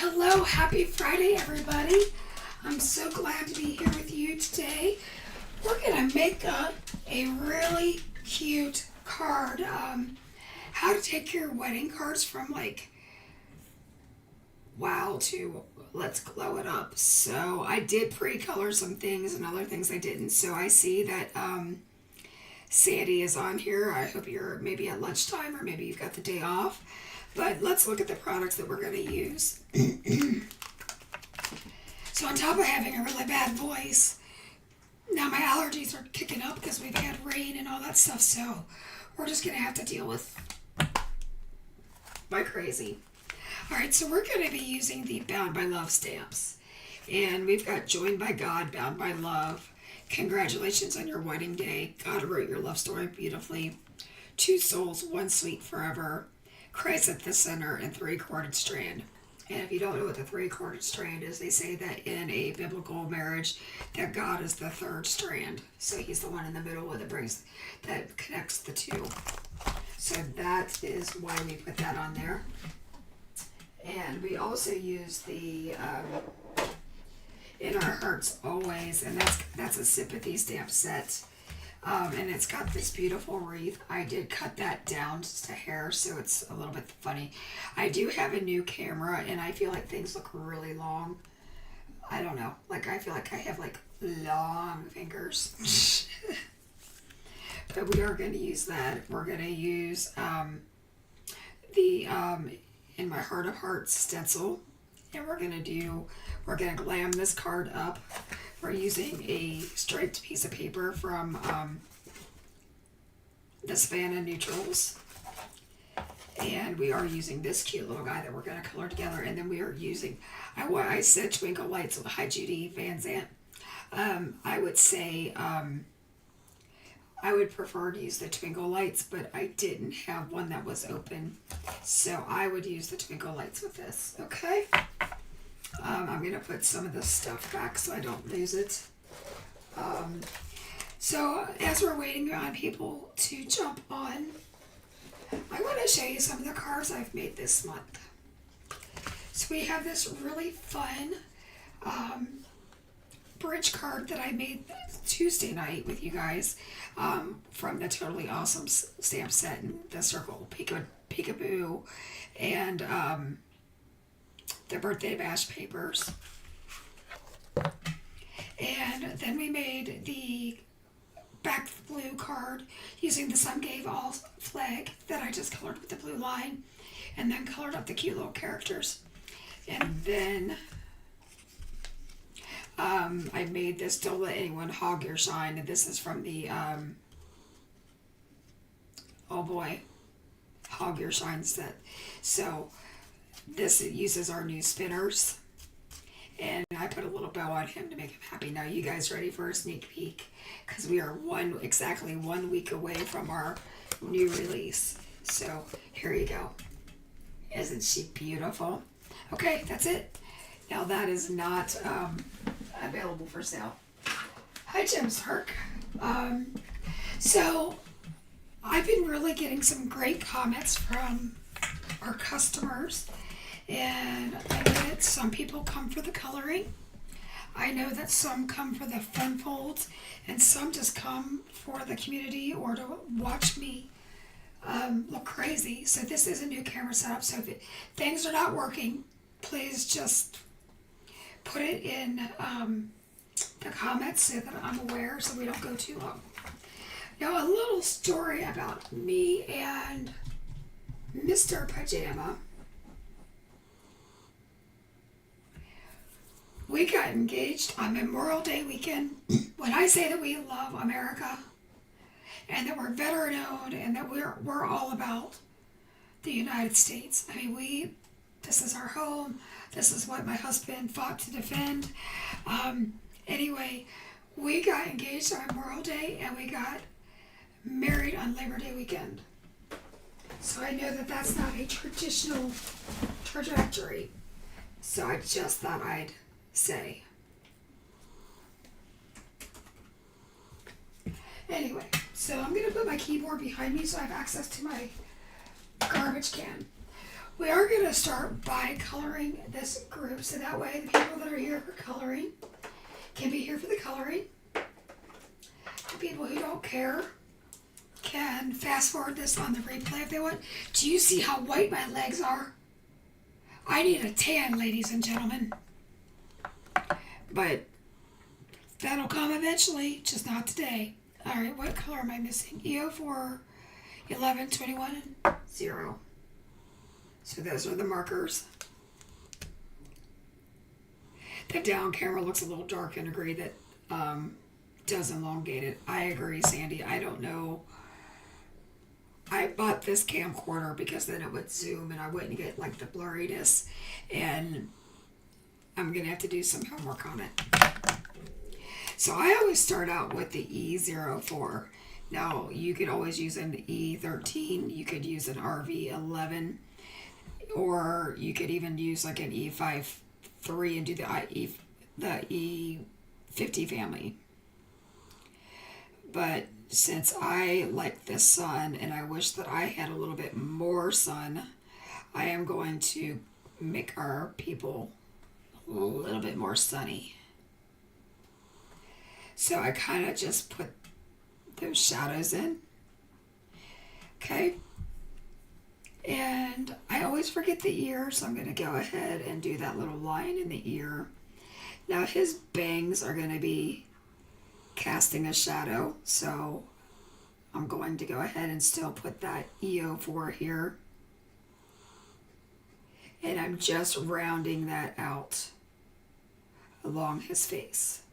Hello, happy Friday, everybody. I'm so glad to be here with you today. We're gonna make a really cute card. How to take your wedding cards from like wow to let's glow it up. So I did pre-color some things and other things I didn't. So I see that Sandy is on here. I hope you're maybe at lunchtime or maybe you've got the day off. But let's look at the products that we're going to use. So on top of having a really bad voice, now my allergies are kicking up because we've had rain and all that stuff. So we're just going to have to deal with my crazy. Alright, so we're going to be using the Bound by Love stamps. And we've got Joined by God, Bound by Love. Congratulations on your wedding day. God wrote your love story beautifully. 2 souls, 1 sweet forever. Christ at the center, and 3-corded strand. And if you don't know what the 3-corded strand is, they say that in a biblical marriage that God is the 3rd strand. So he's the one in the middle that connects the 2. So that is why we put that on there. And we also use the In Our Hearts Always, and that's a sympathy stamp set. And it's got this beautiful wreath. I did cut that down just a hair, so it's a little bit funny. I do have a new camera, and I feel like things look really long. I don't know. Like, I feel like I have, like, long fingers. But we are going to use that. We're going to use the In My Heart of Hearts stencil. And we're going to glam this card up. We're using a striped piece of paper from the Savannah Neutrals. And we are using this cute little guy that we're going to color together. And then we are using, I said Twinkle Lights with Hi Judy Van Zant. I would say, I would prefer to use the Twinkle Lights, but I didn't have one that was open. So I would use the Twinkle Lights with this, okay? I'm going to put some of this stuff back so I don't lose it. So as we're waiting on people to jump on, I want to show you some of the cards I've made this month. So we have this really fun bridge card that I made Tuesday night with you guys from the Totally Awesome stamp set and the Circle Peekaboo and the Birthday Bash papers. And then we made the back blue card using the Some Gave All flag that I just colored with the blue line and then colored up the cute little characters. And then I made this Don't Let Anyone Hog Your Shine, and this is from the oh boy, Hog Your Shine set. So this uses our new spinners, and I put a little bow on him to make him happy. Now you guys ready for a sneak peek? Because we are exactly 1 week away from our new release. So here you go. Isn't she beautiful? Okay, that's it. Now that is not available for sale. Hi, Jim's Herc. So I've been really getting some great comments from our customers. And I know that some people come for the coloring. I know that some come for the fun folds, and some just come for the community or to watch me look crazy. So this is a new camera setup. So if things are not working, please just put it in the comments so that I'm aware, so we don't go too long. Now a little story about me and Mr. Pajama. We got engaged on Memorial Day weekend. When I say that we love America and that we're veteran owned and that we're all about the United States. I mean, this is our home. This is what my husband fought to defend. Anyway, we got engaged on Memorial Day and we got married on Labor Day weekend. So I know that that's not a traditional trajectory. So I just thought I'd say. Anyway, so I'm going to put my keyboard behind me so I have access to my garbage can. We are going to start by coloring this group, so that way the people that are here for coloring can be here for the coloring. The people who don't care can fast forward this on the replay if they want. Do you see how white my legs are? I need a tan, ladies and gentlemen. But that'll come eventually, just not today. Alright, what color am I missing? EO4, 11, 21, and 0. So those are the markers. The down camera looks a little dark and agree that does elongate it. I agree, Sandy. I don't know. I bought this camcorder because then it would zoom and I wouldn't get like the blurriness, and I'm gonna have to do some homework on it. So I always start out with the E04. Now you could always use an E13, you could use an RV11, or you could even use like an E53 and do the E50 family. But since I like this sun and I wish that I had a little bit more sun, I am going to make our people a little bit more sunny. So I kind of just put those shadows in. Okay. And I always forget the ear, so I'm going to go ahead and do that little line in the ear. Now his bangs are going to be casting a shadow, so I'm going to go ahead and still put that EO4 here. And I'm just rounding that out along his face.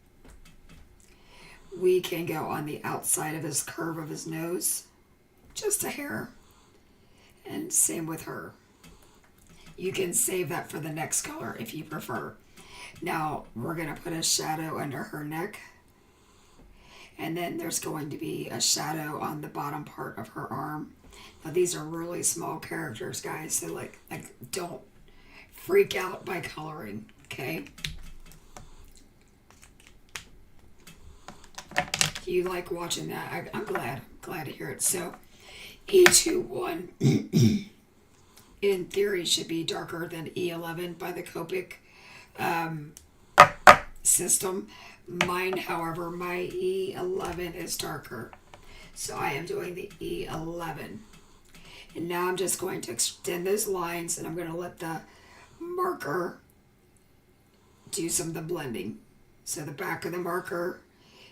We can go on the outside of his curve of his nose, just a hair. And same with her. You can save that for the next color if you prefer. Now we're going to put a shadow under her neck. And then there's going to be a shadow on the bottom part of her arm. Now these are really small characters, guys, so like don't freak out by coloring, okay? You like watching that? I'm glad to hear it. So E21 in theory should be darker than E11 by the Copic system. Mine, however, my E11 is darker. So I am doing the E11. And now I'm just going to extend those lines and I'm going to let the marker do some of the blending. So the back of the marker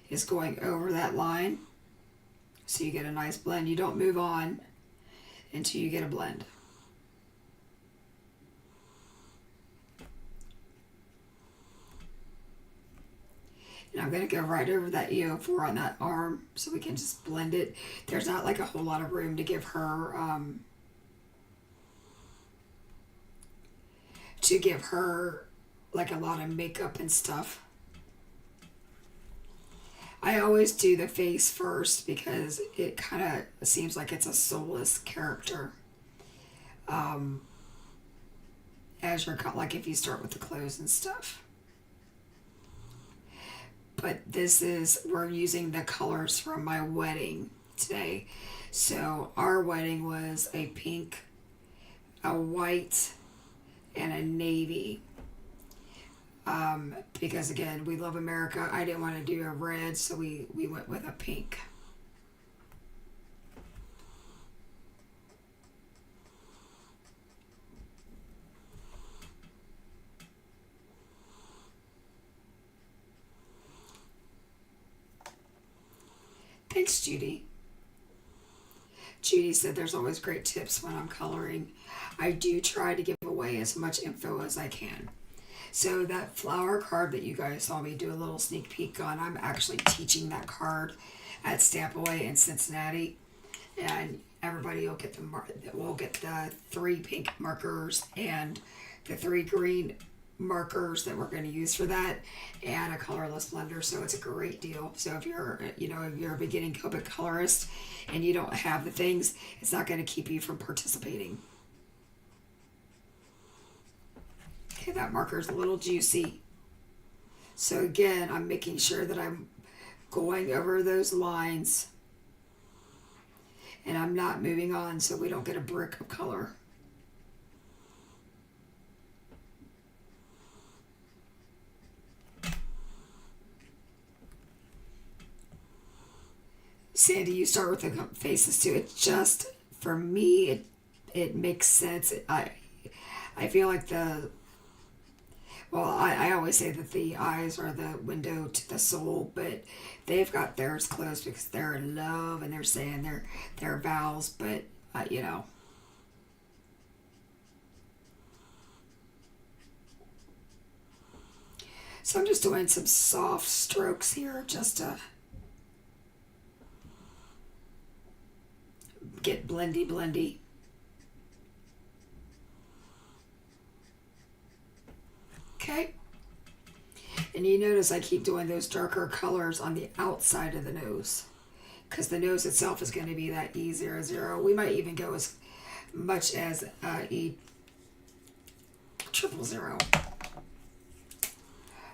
is going over that line. So you get a nice blend. You don't move on until you get a blend. And I'm going to go right over that EO4 on that arm so we can just blend it. There's not like a whole lot of room to give her like a lot of makeup and stuff. I always do the face first because it kind of seems like it's a soulless character. As you're like if you start with the clothes and stuff. But we're using the colors from my wedding today. So our wedding was a pink, a white, and a navy. Because again, we love America. I didn't want to do a red, so we went with a pink. Thanks, Judy. Judy said there's always great tips when I'm coloring. I do try to give away as much info as I can. So that flower card that you guys saw me do a little sneak peek on, I'm actually teaching that card at Stamp Away in Cincinnati. And everybody will get the 3 pink markers and the 3 green markers that we're going to use for that, and a colorless blender. So it's a great deal. So if you're a beginning Copic colorist and you don't have the things, it's not going to keep you from participating. Okay, that marker is a little juicy. So again, I'm making sure that I'm going over those lines and I'm not moving on so we don't get a brick of color. Sandy, you start with the faces too. It just, for me, it makes sense. I feel like I always say that the eyes are the window to the soul, but they've got theirs closed because they're in love and they're saying their vows, but, you know. So I'm just doing some soft strokes here just to get blendy. Okay. And you notice I keep doing those darker colors on the outside of the nose, because the nose itself is going to be that E00. We might even go as much as E000.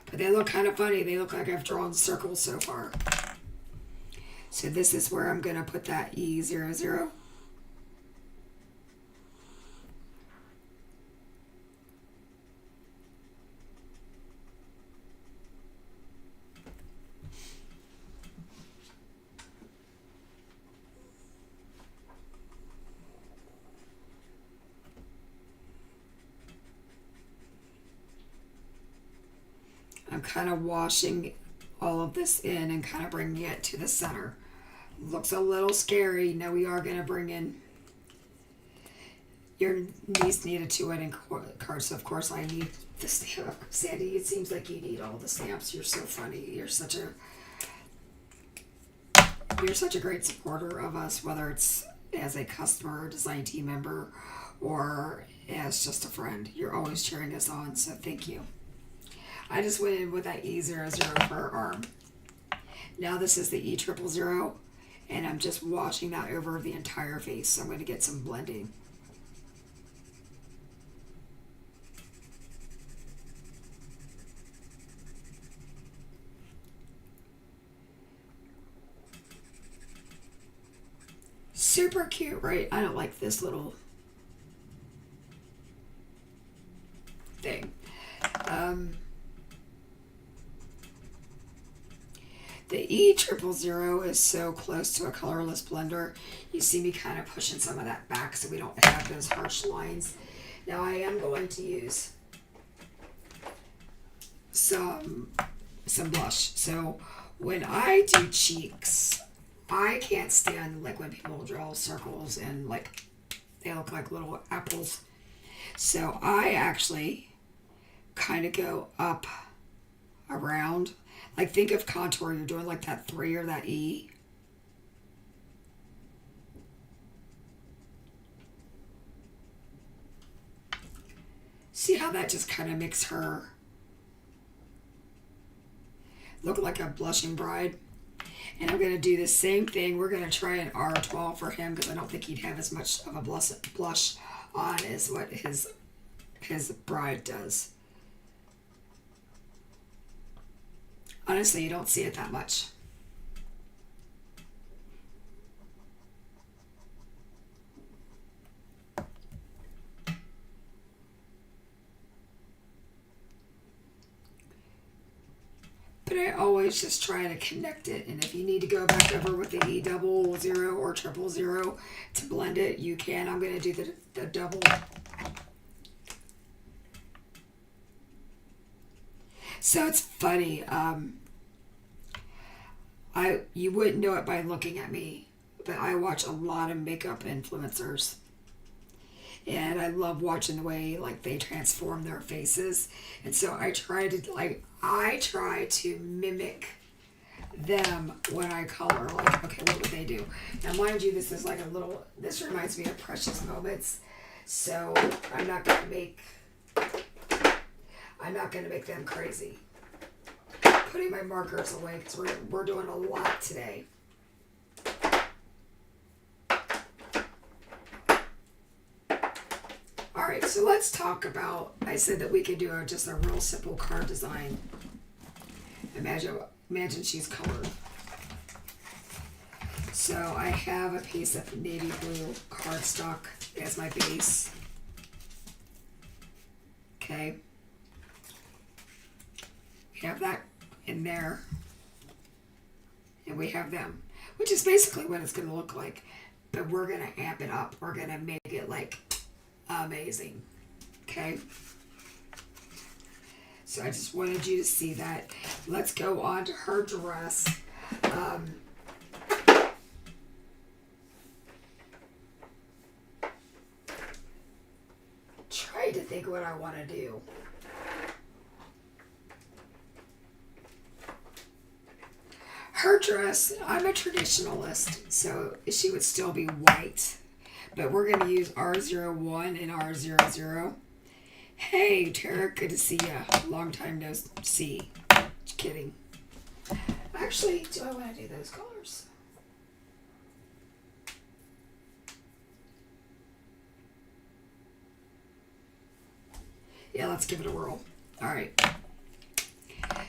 But they look kind of funny. They look like I've drawn circles so far. So this is where I'm going to put that E00. I'm kind of washing all of this in and kind of bringing it to the center. Looks a little scary. Now we are going to bring in your niece needed 2 cards, so of course I need the stamp. Sandy, it seems like you need all the stamps. You're so funny. You're such a great supporter of us, whether it's as a customer, design team member, or as just a friend. You're always cheering us on, so thank you. I just went in with that E00 for her arm. Now this is the E000, and I'm just washing that over the entire face. So I'm going to get some blending. Super cute, right? I don't like this little thing. The E000 is so close to a colorless blender. You see me kind of pushing some of that back so we don't have those harsh lines. Now I am going to use some blush. So when I do cheeks, I can't stand like when people draw circles and like they look like little apples. So I actually kind of go up around. Like think of contour, you're doing like that 3 or that E. See how that just kind of makes her look like a blushing bride? And I'm going to do the same thing. We're going to try an R12 for him because I don't think he'd have as much of a blush on as what his bride does. Honestly, you don't see it that much. But I always just try to connect it. And if you need to go back over with the E00 or 000 to blend it, you can. I'm going to do the double. So it's funny. You wouldn't know it by looking at me, but I watch a lot of makeup influencers. And I love watching the way like they transform their faces. And so I try to mimic them when I color. Like, okay, what would they do? Now mind you, this is like this reminds me of Precious Moments. So I'm not gonna make them crazy. Putting my markers away because we're doing a lot today. All right, so let's talk about, I said that we could do just a real simple card design. Imagine she's colored. So I have a piece of navy blue cardstock as my base. Okay. We have that in there. And we have them. which is basically what it's going to look like. But we're going to amp it up. We're going to make it like amazing. Okay? So I just wanted you to see that. Let's go on to her dress. Try to think what I want to do. Her dress, I'm a traditionalist, so she would still be white. But we're going to use R01 and R00. Hey, Tara, good to see you. Long time no see. Just kidding. Actually, do I want to do those colors? Yeah, let's give it a whirl. All right.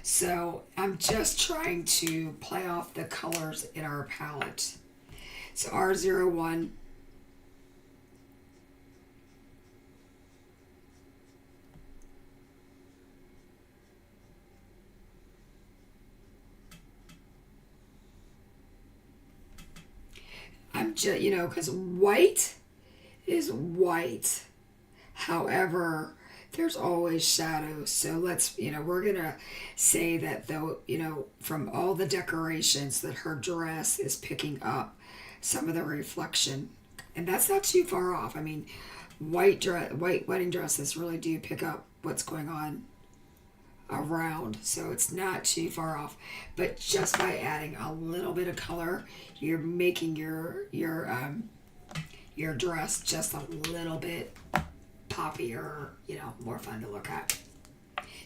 So I'm just trying to play off the colors in our palette. So R01. I'm just, because white is white. However, there's always shadows. So let's, we're going to say that though, from all the decorations that her dress is picking up some of the reflection. And that's not too far off. I mean, white wedding dresses really do pick up what's going on around, so it's not too far off. But just by adding a little bit of color, you're making your dress just a little bit poppier, more fun to look at.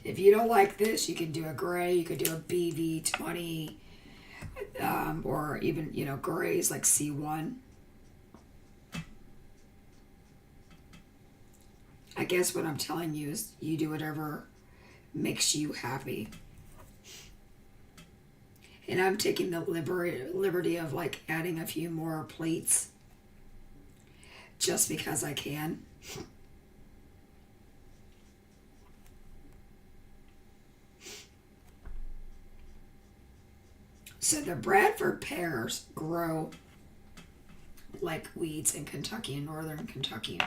If you don't like this, you can do a gray, you could do a BV20, or even grays like C1. I guess what I'm telling you is you do whatever makes you happy. And I'm taking the liberty of like adding a few more pleats just because I can. So the Bradford pears grow like weeds in Kentucky, in northern Kentucky,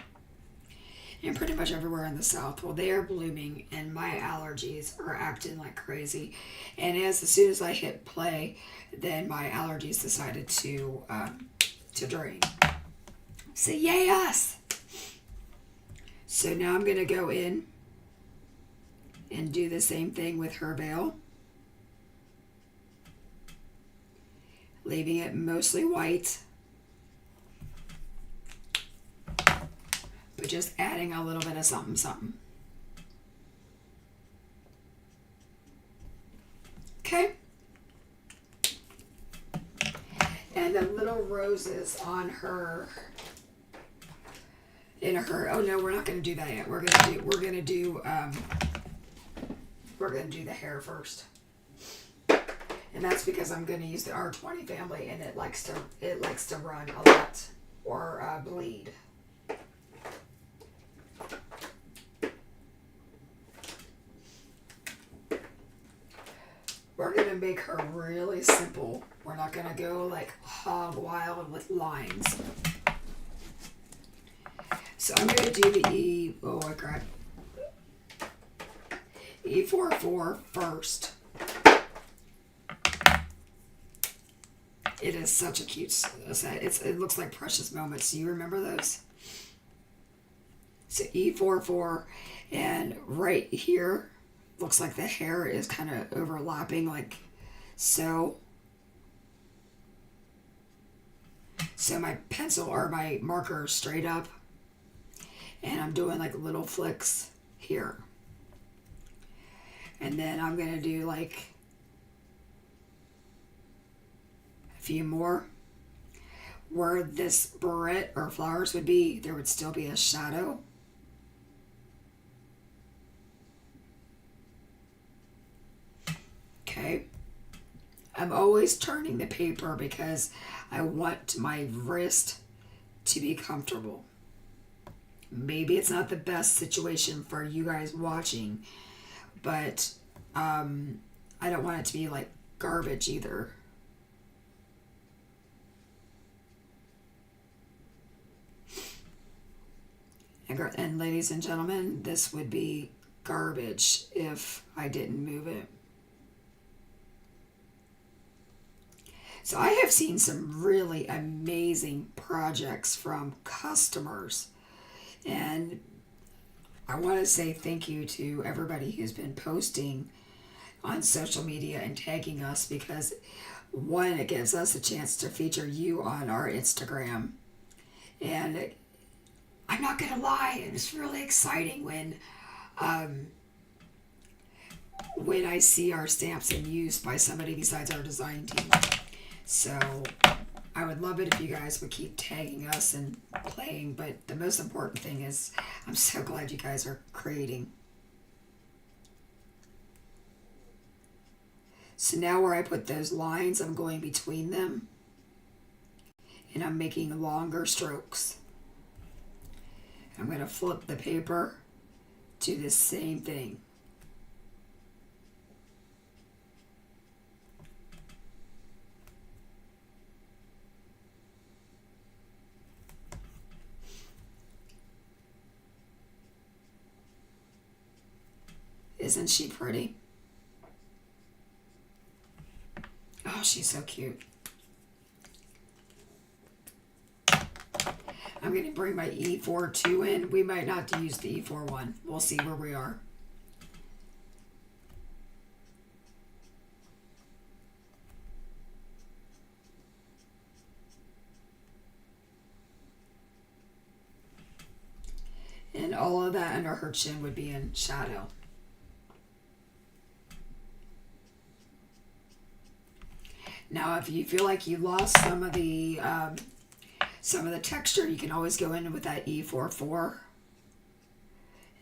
and pretty much everywhere in the South. Well, they are blooming, and my allergies are acting like crazy. And as soon as I hit play, then my allergies decided to drain. So yay us! So now I'm gonna go in and do the same thing with her veil, leaving it mostly white, but just adding a little bit of something, something. Okay? And the little roses on her, oh no, we're not going to do that yet. We're going to do the hair first. And that's because I'm going to use the R20 family, and it likes to run a lot or bleed. We're going to make her really simple. We're not going to go like hog wild with lines. So I'm going to do the E44 first. It is such a cute set. It looks like Precious Moments. Do you remember those? So E44, and right here looks like the hair is kind of overlapping like so. So my pencil or my marker is straight up, and I'm doing like little flicks here. And then I'm going to do like a few more. Where this barrette or flowers would be, there would still be a shadow. Okay. I'm always turning the paper because I want my wrist to be comfortable. Maybe it's not the best situation for you guys watching, but I don't want it to be like garbage either. And ladies and gentlemen, this would be garbage if I didn't move it. So I have seen some really amazing projects from customers, and I want to say thank you to everybody who's been posting on social media and tagging us, because one, it gives us a chance to feature you on our Instagram. And I'm not gonna lie, it's really exciting when I see our stamps in use by somebody besides our design team. So I would love it if you guys would keep tagging us and playing, but the most important thing is I'm so glad you guys are creating. So now where I put those lines, I'm going between them and I'm making longer strokes. I'm going to flip the paper to the same thing. Isn't she pretty? Oh, she's so cute. I'm going to bring my E4 in. We might not use the E4 one. We'll see where we are. And all of that under her chin would be in shadow. Now, if you feel like you lost some of the texture, you can always go in with that E44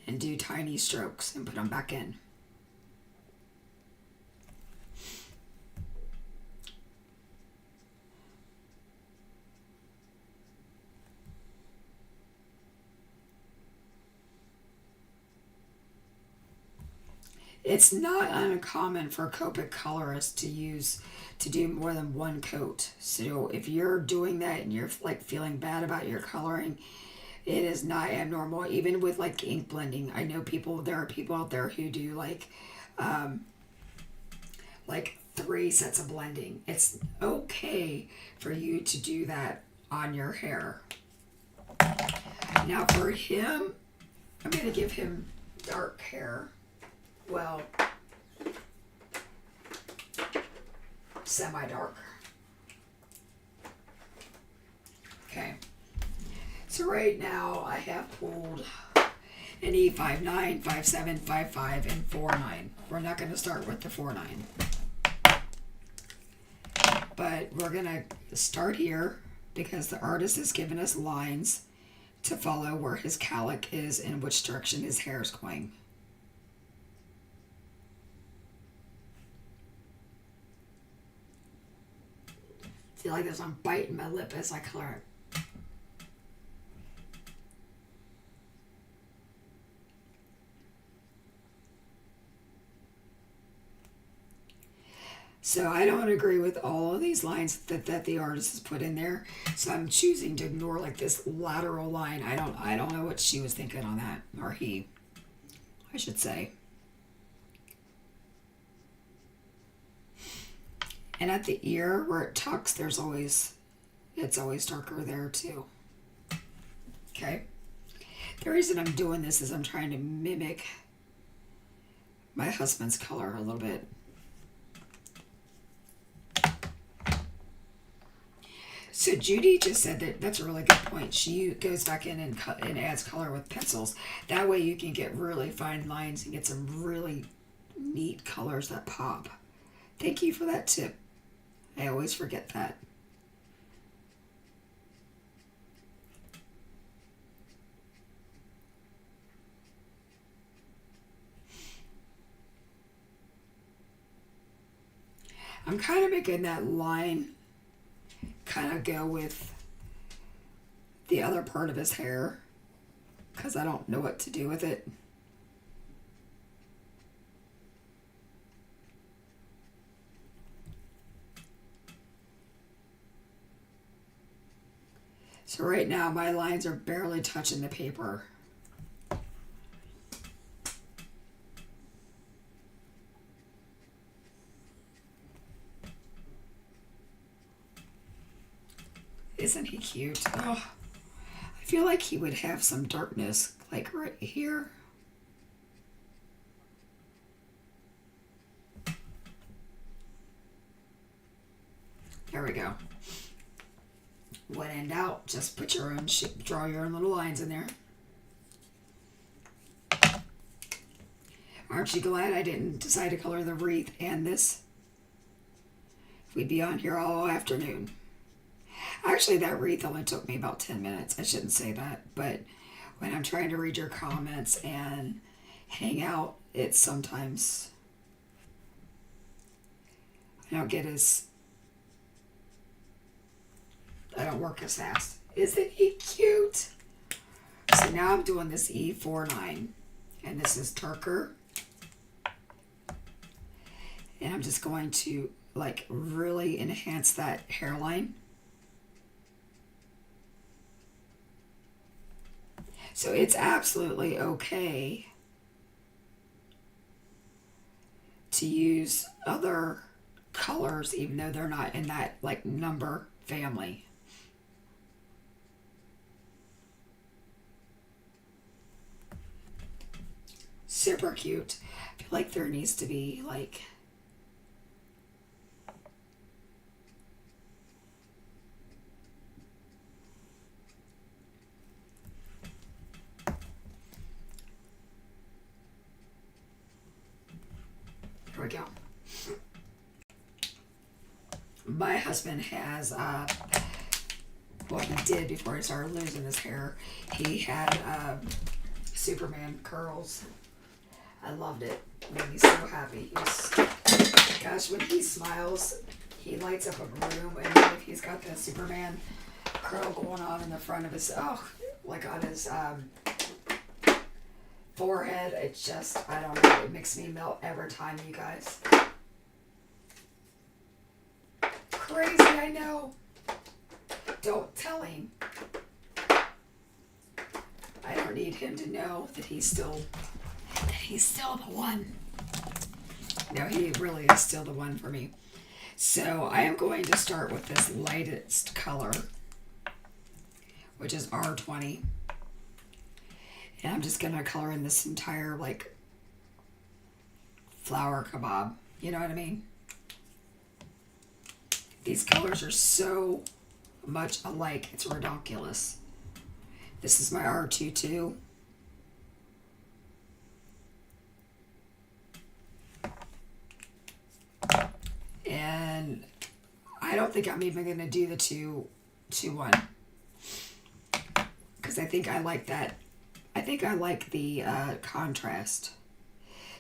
and do tiny strokes and put them back in. It's not uncommon for Copic colorists to do more than one coat. So if you're doing that and you're like feeling bad about your coloring, it is not abnormal. Even with like ink blending, I know there are people out there who do like 3 sets of blending. It's okay for you to do that on your hair. Now for him, I'm going to give him dark hair. Well, semi-dark. Okay. So right now I have pulled an E59, 57, 55, and 49. We're not going to start with the 49. But we're going to start here because the artist has given us lines to follow where his calic is and which direction his hair is going. Feel like this, I'm biting my lip as I color it. So I don't agree with all of these lines that the artist has put in there. So I'm choosing to ignore like this lateral line. I don't know what she was thinking on that, or he, I should say. And at the ear where it tucks, it's always darker there too. Okay. The reason I'm doing this is I'm trying to mimic my husband's color a little bit. So Judy just said that's a really good point. She goes back in and adds color with pencils. That way you can get really fine lines and get some really neat colors that pop. Thank you for that tip. I always forget that. I'm kind of making that line kind of go with the other part of his hair because I don't know what to do with it. So right now my lines are barely touching the paper. Isn't he cute? Oh, I feel like he would have some darkness, like right here. There we go. When in doubt, just put your own shape, draw your own little lines in there. Aren't you glad I didn't decide to color the wreath and this? We'd be on here all afternoon. Actually, that wreath only took me about 10 minutes. I shouldn't say that, but when I'm trying to read your comments and hang out, it's sometimes I don't work as fast. Isn't he cute? So now I'm doing this E49, and this is darker. And I'm just going to like really enhance that hairline. So it's absolutely okay to use other colors even though they're not in that like number family. Super cute. I feel like there needs to be like here we go. My husband has well, he did before he started losing his hair. He had Superman curls. I loved it. It made me so happy. Gosh, when he smiles, he lights up a room, and then if he's got the Superman curl going on in the front of his, like on his forehead, it's just, I don't know, it makes me melt every time, you guys. Crazy, I know. Don't tell him. I don't need him to know that he's still the one. No, he really is still the one for me. So I am going to start with this lightest color, which is R20. And I'm just going to color in this entire like flower kebab. You know what I mean? These colors are so much alike. It's ridiculous. This is my R22. And I don't think I'm even going to do the 2-1. Because I think I like that. I think I like the contrast.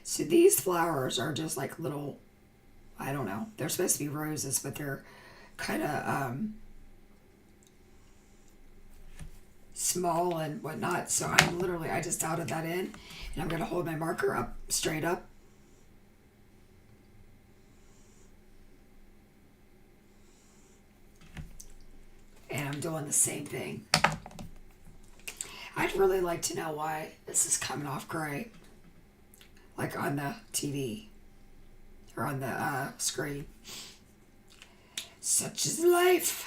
So these flowers are just like little, I don't know. They're supposed to be roses, but they're kind of small and whatnot. So I just dotted that in. And I'm going to hold my marker up, straight up. And I'm doing the same thing. I'd really like to know why this is coming off gray. Like on the TV. Or on the screen. Such is life.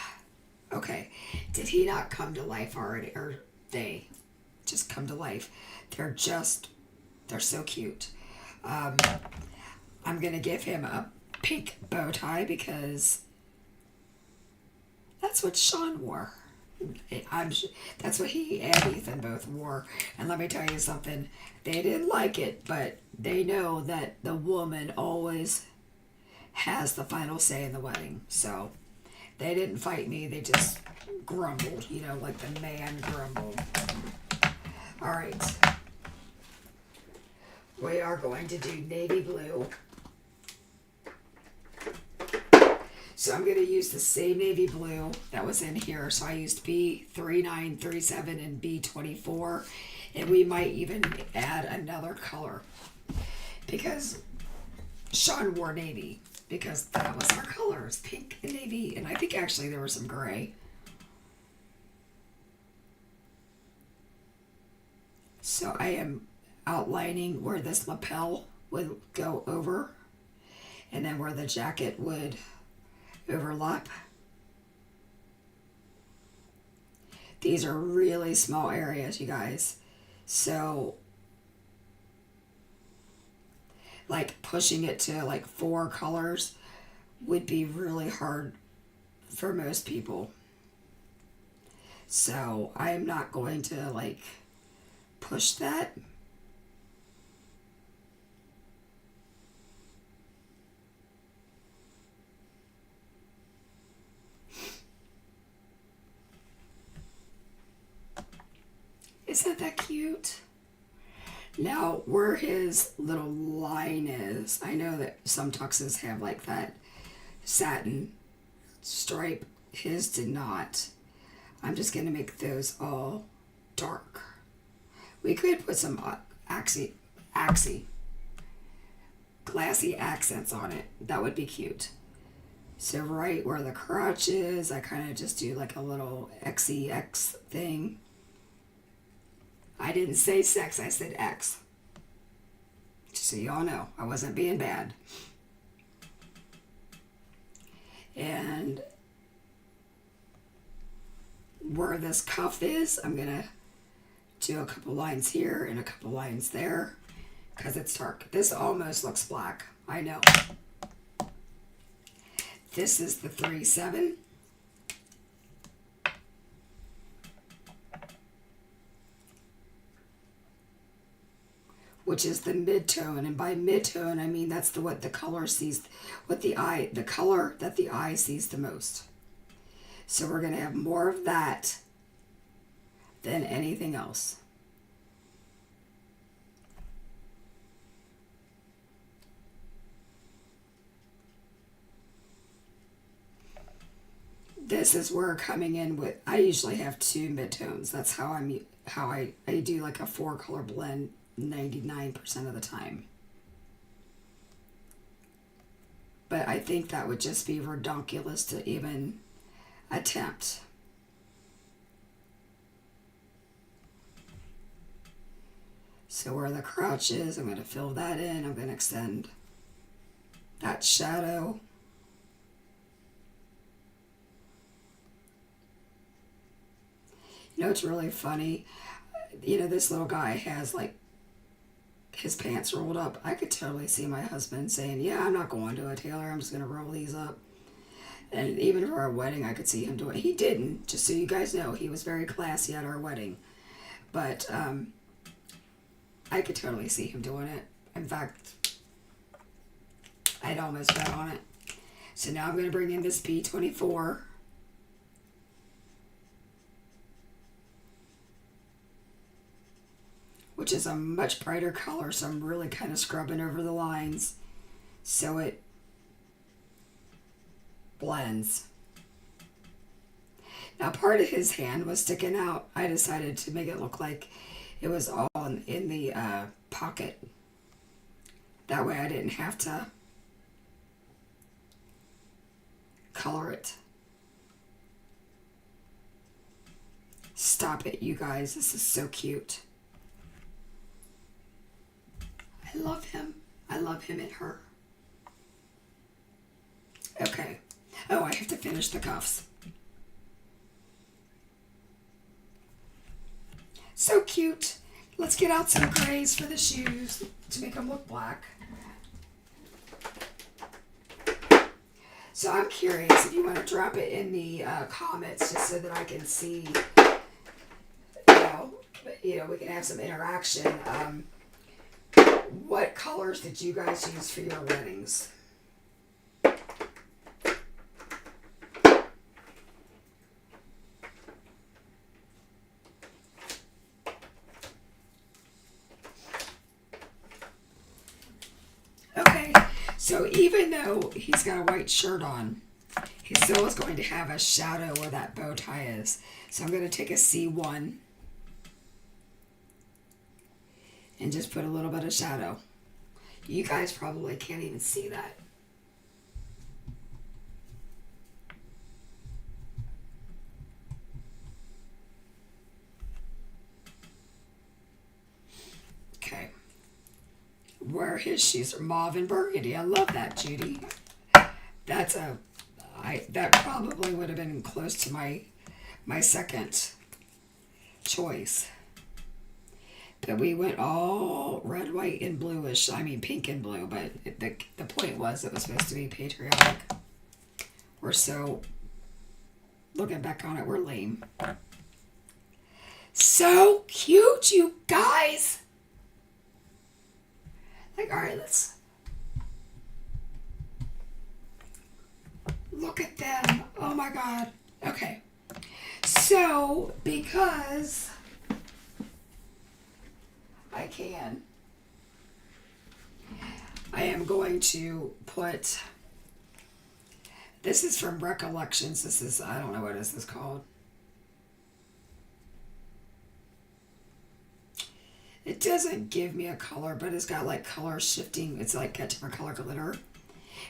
Okay. Did he not come to life already? Or they just come to life? They're so cute. I'm going to give him a pink bow tie because that's what Sean wore. That's what he and Ethan both wore. And let me tell you something. They didn't like it, but they know that the woman always has the final say in the wedding. So they didn't fight me. They just grumbled, like the man grumbled. All right. We are going to do navy blue. So I'm going to use the same navy blue that was in here. So I used B3937 and B24. And we might even add another color. Because Sean wore navy. Because that was our colors. Pink and navy. And I think actually there was some gray. So I am outlining where this lapel would go over. And then where the jacket would overlap. These are really small areas, you guys. So, like pushing it to like 4 colors would be really hard for most people. So I'm not going to like push that. Isn't that cute? Now, where his little line is, I know that some tuxes have like that satin stripe. His did not. I'm just going to make those all dark. We could put some glassy accents on it. That would be cute. So right where the crotch is, I kind of just do like a little XEX thing. I didn't say sex, I said X. Just so y'all know, I wasn't being bad. And where this cuff is, I'm going to do a couple lines here and a couple lines there because it's dark. This almost looks black, I know. This is the 3-7. Which is the mid-tone, and by mid-tone I mean that's what the color sees, the color that the eye sees the most. So we're going to have more of that than anything else. This is where coming in with, I usually have 2 mid-tones. That's how I do like a 4-color blend 99% of the time. But I think that would just be redonkulous to even attempt. So where the crotch is, I'm going to fill that in. I'm going to extend that shadow. You know, it's really funny. You know, this little guy has like his pants rolled up. I could totally see my husband saying, yeah, I'm not going to a tailor. I'm just going to roll these up. And even for our wedding, I could see him doing it. He didn't, just so you guys know. He was very classy at our wedding. But I could totally see him doing it. In fact, I'd almost bet on it. So now I'm going to bring in this B24. Which is a much brighter color, so I'm really kind of scrubbing over the lines so it blends. Now part of his hand was sticking out. I decided to make it look like it was all in the pocket. That way I didn't have to color it. Stop it, you guys. This is so cute. I love him. I love him and her. Okay. Oh, I have to finish the cuffs. So cute. Let's get out some grays for the shoes to make them look black. So I'm curious if you want to drop it in the comments just so that I can see, you know, we can have some interaction. What colors did you guys use for your weddings? Okay, so even though he's got a white shirt on, he still is going to have a shadow where that bow tie is. So I'm going to take a C1 and just put a little bit of shadow. You guys probably can't even see that. Okay. Where his shoes are mauve and burgundy. I love that, Judy. That probably would have been close to my second choice. But we went all red, white, and bluish. I mean, pink and blue. But the point was it was supposed to be patriotic. We're so, looking back on it, we're lame. So cute, you guys. Like, all right, let's look at them. Oh my God. Okay. So, because I can, I am going to put, this is from Recollections. This is, I don't know what is this called. It doesn't give me a color, but it's got like color shifting. It's like got different color glitter.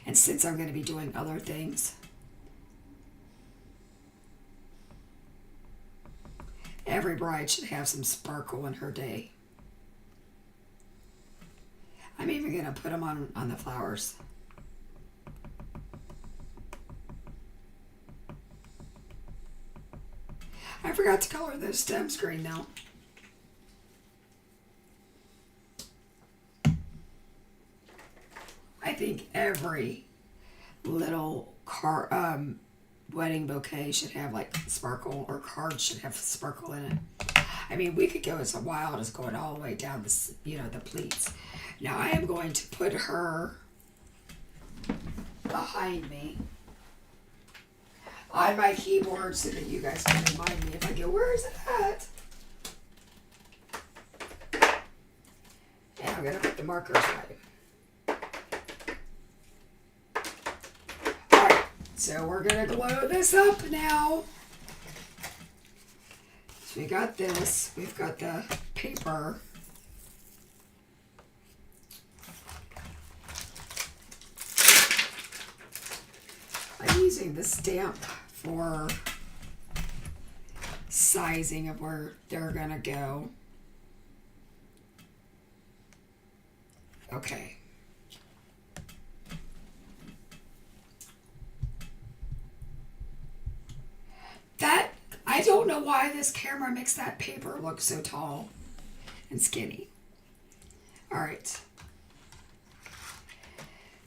And since I'm going to be doing other things, every bride should have some sparkle in her day. I'm even going to put them on the flowers. I forgot to color those stems green though. I think every little wedding bouquet should have like sparkle, or card should have sparkle in it. I mean, we could go as wild as going all the way down the, the pleats. Now I am going to put her behind me on my keyboard so that you guys can remind me if I go, where is it at? And I'm going to put the markers right. Alright, so we're going to glow this up now. So we got this, we've got the paper. I'm using the stamp for sizing of where they're gonna go. Okay. That, I don't know why this camera makes that paper look so tall and skinny. All right.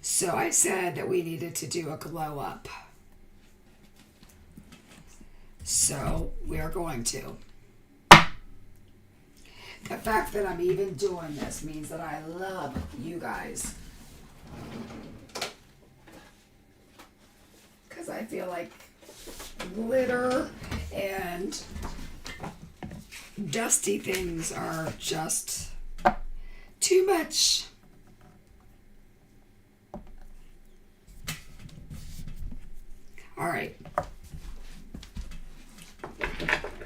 So I said that we needed to do a glow up. So we are going to. The fact that I'm even doing this means that I love you guys. Because I feel like glitter and dusty things are just too much. All right.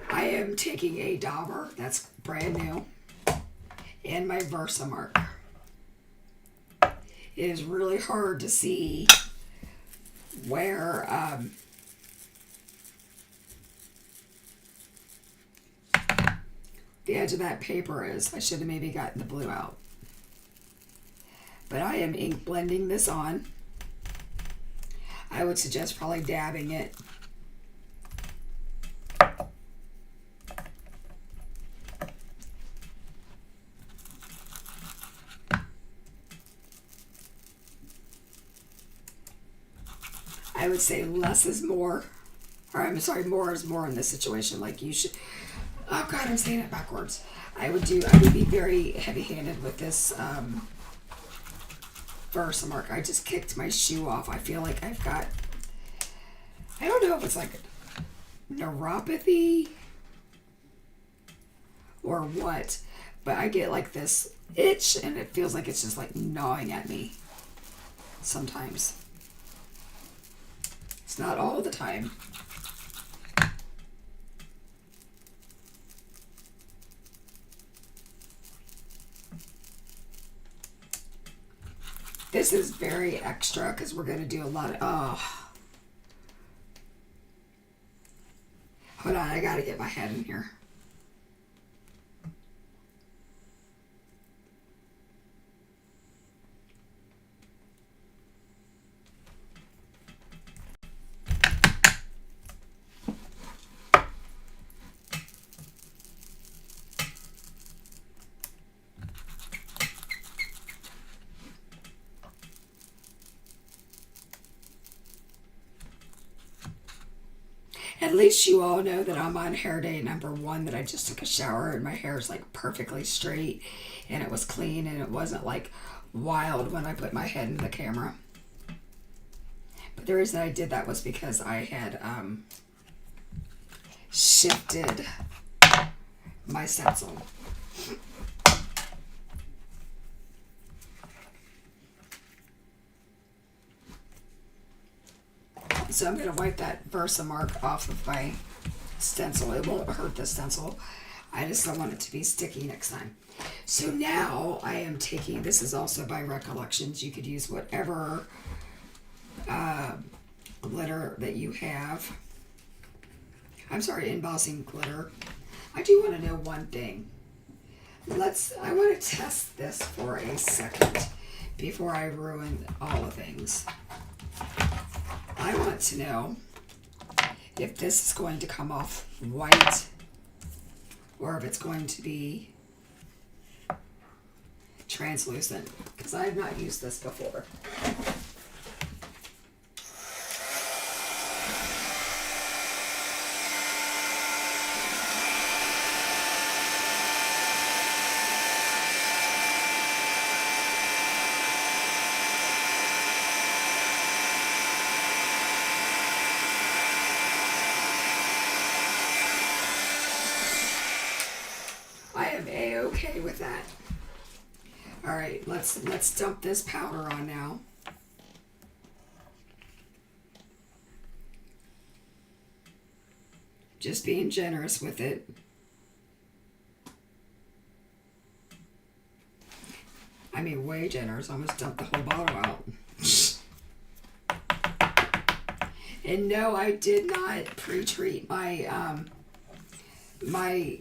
I am taking a dauber that's brand new and my Versamark. It is really hard to see where the edge of that paper is. I should have maybe gotten the blue out. But I am ink blending this on. I would suggest probably dabbing it. I would say less is more. Or I'm sorry, more is more in this situation. Like you should, oh God, I'm saying it backwards. I would be very heavy-handed with this Versamark. I just kicked my shoe off. I feel like I've got, I don't know if it's like neuropathy or what, but I get like this itch and it feels like it's just like gnawing at me sometimes. It's not all the time. This is very extra because we're going to do a lot of, oh. Hold on, I got to get my head in here. At least you all know that I'm on hair day number 1, that I just took a shower and my hair is like perfectly straight and it was clean and it wasn't like wild when I put my head in the camera. But the reason I did that was because I had shifted my stencil. So I'm going to wipe that Versamark off of my stencil. It won't hurt the stencil. I just don't want it to be sticky next time. So now I am taking, this is also by Recollections. You could use whatever glitter that you have. I'm sorry, embossing glitter. I do want to know one thing. I want to test this for a second before I ruin all the things. I want to know if this is going to come off white or if it's going to be translucent, because I have not used this before. I am A-okay with that. All right, let's dump this powder on now. Just being generous with it. I mean, way generous. Almost dumped the whole bottle out. And no, I did not pre-treat my my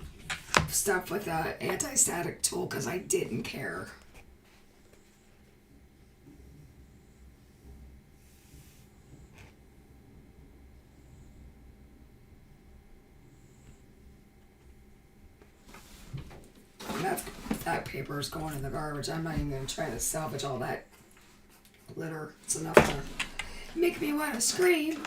stuff with an anti-static tool because I didn't care. That paper is going in the garbage. I'm not even going to try to salvage all that glitter. It's enough to make me want to scream.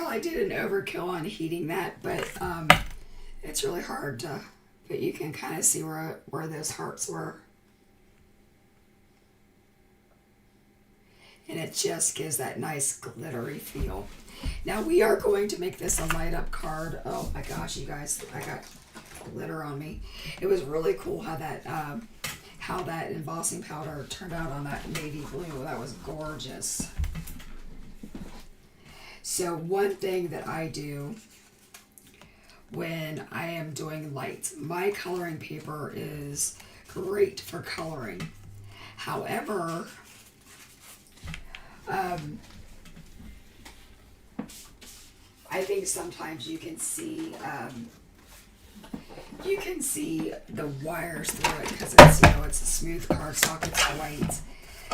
I did an overkill on heating that, but it's really hard to, but you can kind of see where those hearts were. And it just gives that nice glittery feel. Now we are going to make this a light up card. Oh my gosh, you guys, I got glitter on me. It was really cool how that embossing powder turned out on that navy blue. That was gorgeous. So one thing that I do when I am doing lights, my coloring paper is great for coloring. However, I think sometimes you can see the wires through it because it's, you know, it's a smooth cardstock, it's white.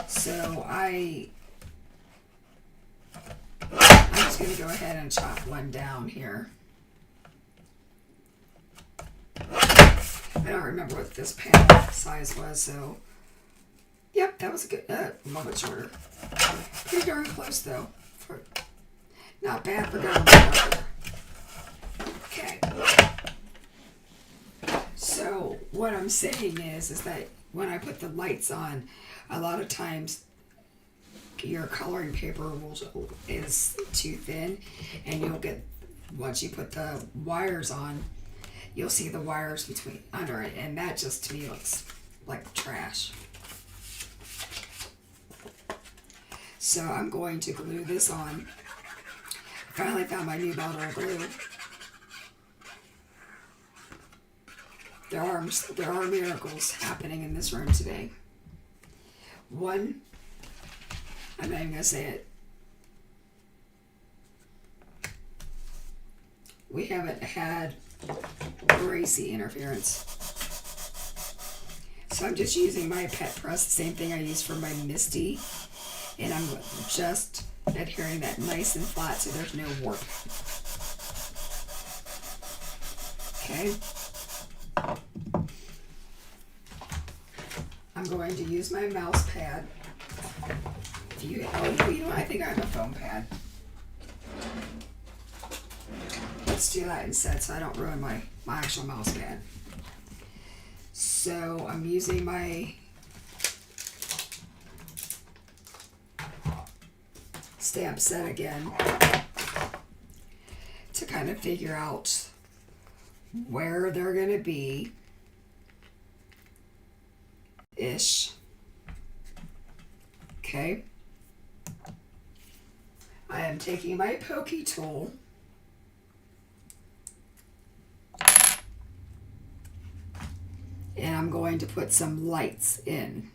So I'm just going to go ahead and chop one down here. I don't remember what this panel size was, so yep, that was a good, a little bit shorter. Pretty darn close though. Not bad for going together. Okay. So what I'm saying is that when I put the lights on, a lot of times your coloring paper is too thin, and you'll get, once you put the wires on, you'll see the wires between under it, and that just to me looks like trash. So I'm going to glue this on. I finally found my new bottle of glue. There are miracles happening in this room today. One, I'm not even going to say it. We haven't had racy interference. So I'm just using my pet press, the same thing I use for my Misty. And I'm just adhering that nice and flat so there's no warp. Okay. I'm going to use my mouse pad. You know, I think I have a foam pad. Let's do that instead so I don't ruin my actual mouse pad. So I'm using my stamp set again to kind of figure out where they're going to be ish. Okay. I am taking my pokey tool and I'm going to put some lights in.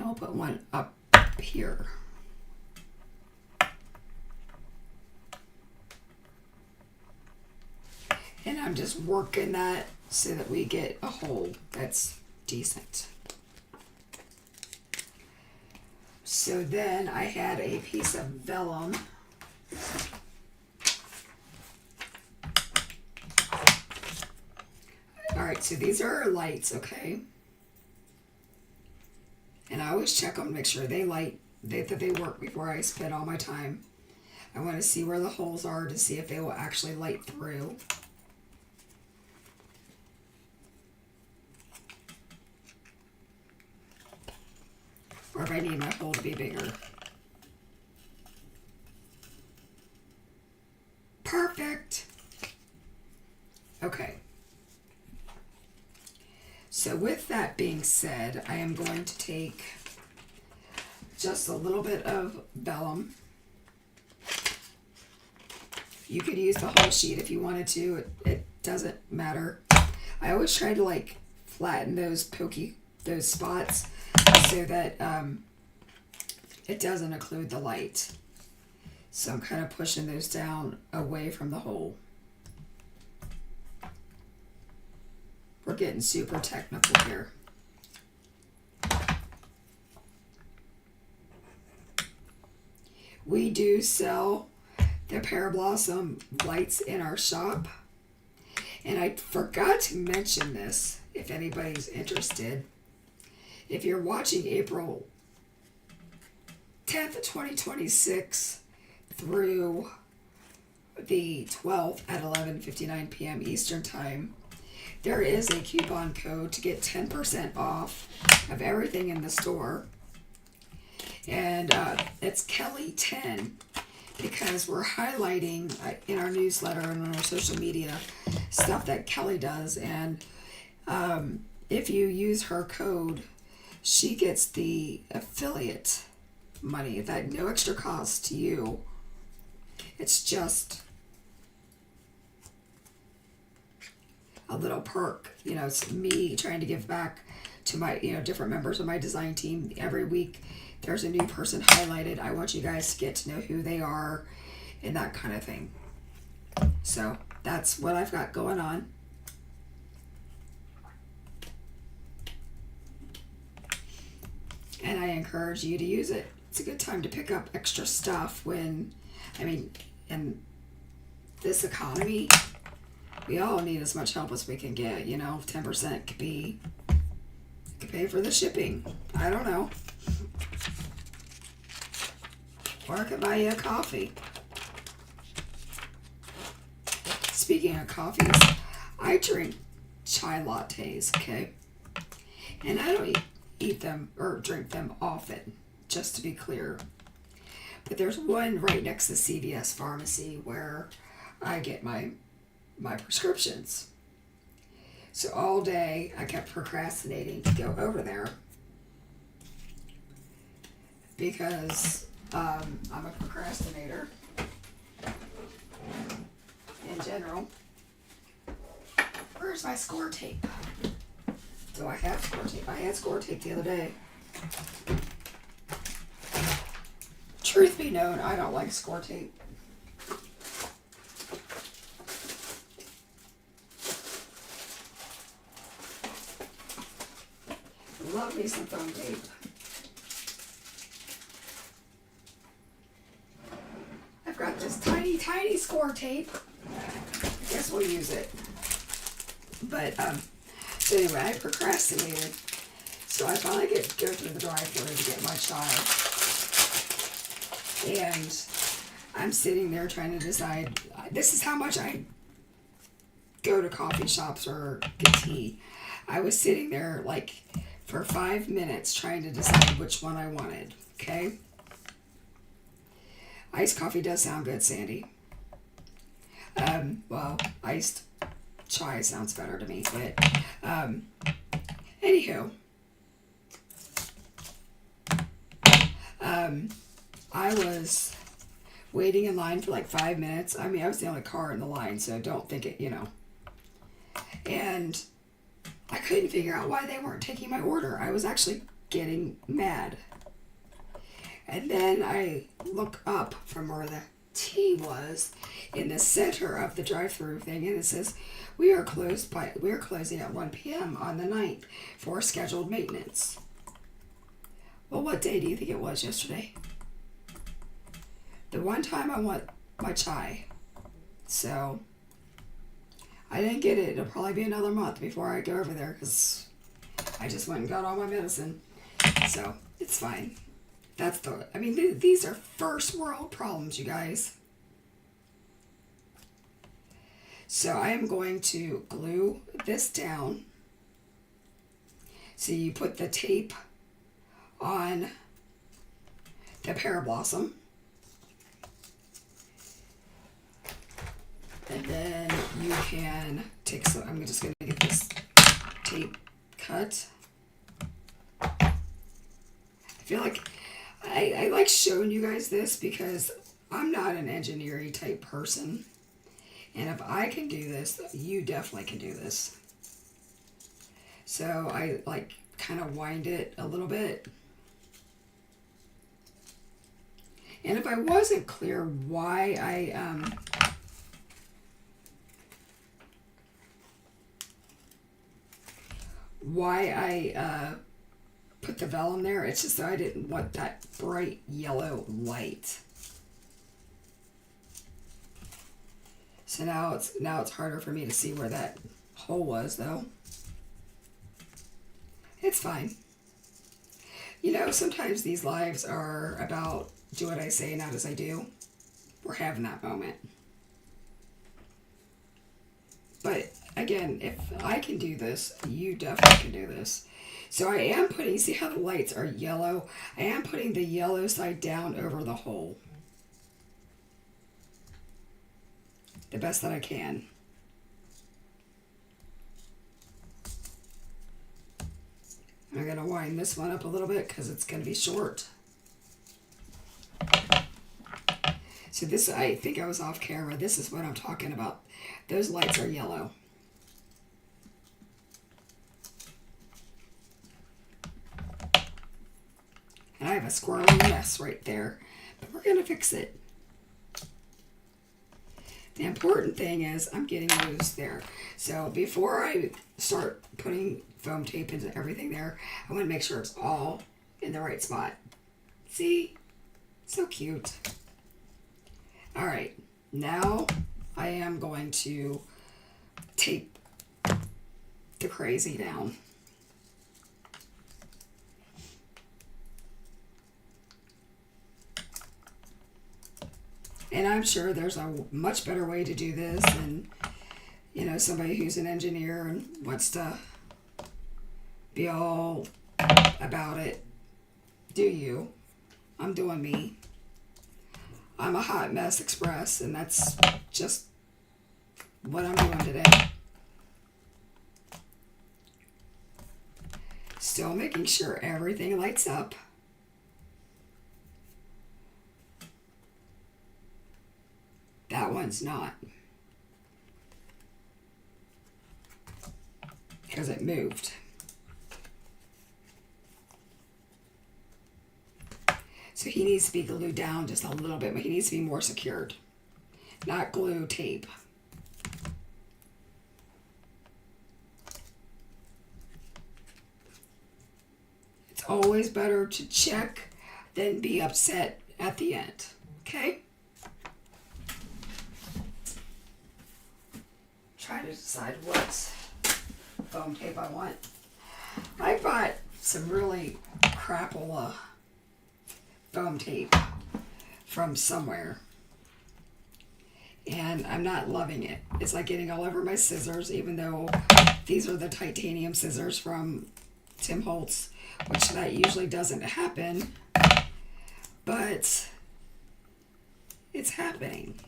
I'll put one up here. And I'm just working that so that we get a hole that's decent. So then I had a piece of vellum. All right, so these are our lights, okay? And I always check them, make sure they that they work before I spend all my time. I want to see where the holes are to see if they will actually light through. Or if I need my hole to be bigger. Perfect. Okay. So with that being said, I am going to take just a little bit of vellum. You could use the whole sheet if you wanted to. It doesn't matter. I always try to like flatten those spots so that it doesn't occlude the light. So I'm kind of pushing those down away from the hole. We're getting super technical here. We do sell the Pear Blossom lights in our shop. And I forgot to mention this, if anybody's interested. If you're watching April 10th, 2026 through the 12th at 11:59 p.m. Eastern Time, there is a coupon code to get 10% off of everything in the store. And it's Kelly10 because we're highlighting in our newsletter and on our social media stuff that Kelly does. And if you use her code, she gets the affiliate money, that no extra cost to you. It's just a little perk. You know, it's me trying to give back to my, different members of my design team. Every week there's a new person highlighted. I want you guys to get to know who they are and that kind of thing. So that's what I've got going on. And I encourage you to use it. It's a good time to pick up extra stuff in this economy, we all need as much help as we can get. 10% could pay for the shipping. I don't know. Or I could buy you a coffee. Speaking of coffees, I drink chai lattes, okay? And I don't eat them or drink them often, just to be clear. But there's one right next to CVS Pharmacy where I get my prescriptions. So all day I kept procrastinating to go over there because I'm a procrastinator in general. Where's my score tape? Do I have score tape? I had score tape the other day. Truth be known, I don't like score tape. Love me some foam tape. I've got this tiny score tape. Guess we'll use it. But so anyway, I procrastinated. So I finally go through the drive-thru to get my chai. And I'm sitting there trying to decide. This is how much I go to coffee shops or get tea. I was sitting there like for 5 minutes trying to decide which one I wanted. Okay? Iced coffee does sound good, Sandy. Well, iced chai sounds better to me, but anywho, I was waiting in line for like 5 minutes. I mean, I was the only car in the line, so don't think it, and I couldn't figure out why they weren't taking my order. I was actually getting mad. And then I look up from where the tea was in the center of the drive-thru thing, and it says, we are closing at 1 p.m. on the 9th for scheduled maintenance. Well, what day do you think it was yesterday? The one time I want my chai. So I didn't get it. It'll probably be another month before I go over there because I just went and got all my medicine. So it's fine. These are first world problems, you guys. So I am going to glue this down. So you put the tape on the pear blossom. And then you can take some, I'm just going to get this tape cut. I feel like I like showing you guys this because I'm not an engineering type person. And if I can do this, you definitely can do this. So I like kind of wind it a little bit. And if I wasn't clear why I put the vellum there, it's just that I didn't want that bright yellow light. So now it's harder for me to see where that hole was, though. It's fine. Sometimes these lives are about do what I say, not as I do. We're having that moment. But again, if I can do this, you definitely can do this. So I am putting, see how the lights are yellow? I am putting the yellow side down over the hole. The best that I can. I'm going to wind this one up a little bit because it's going to be short. So this, I think I was off camera. This is what I'm talking about. Those lights are yellow. And I have a squirrely mess right there. But we're going to fix it. The important thing is I'm getting loose there. So before I start putting foam tape into everything there, I want to make sure it's all in the right spot. See? So cute. All right. Now I am going to tape the crazy down. And I'm sure there's a much better way to do this, and somebody who's an engineer and wants to be all about it. Do you? I'm doing me. I'm a hot mess express, and that's just what I'm doing today. Still making sure everything lights up. That one's not, because it moved. So he needs to be glued down just a little bit, but he needs to be more secured, not glue tape. It's always better to check than be upset at the end, okay? Try to decide what foam tape I want. I bought some really crapola foam tape from somewhere, and I'm not loving it. It's like getting all over my scissors, even though these are the titanium scissors from Tim Holtz, which that usually doesn't happen, but it's happening.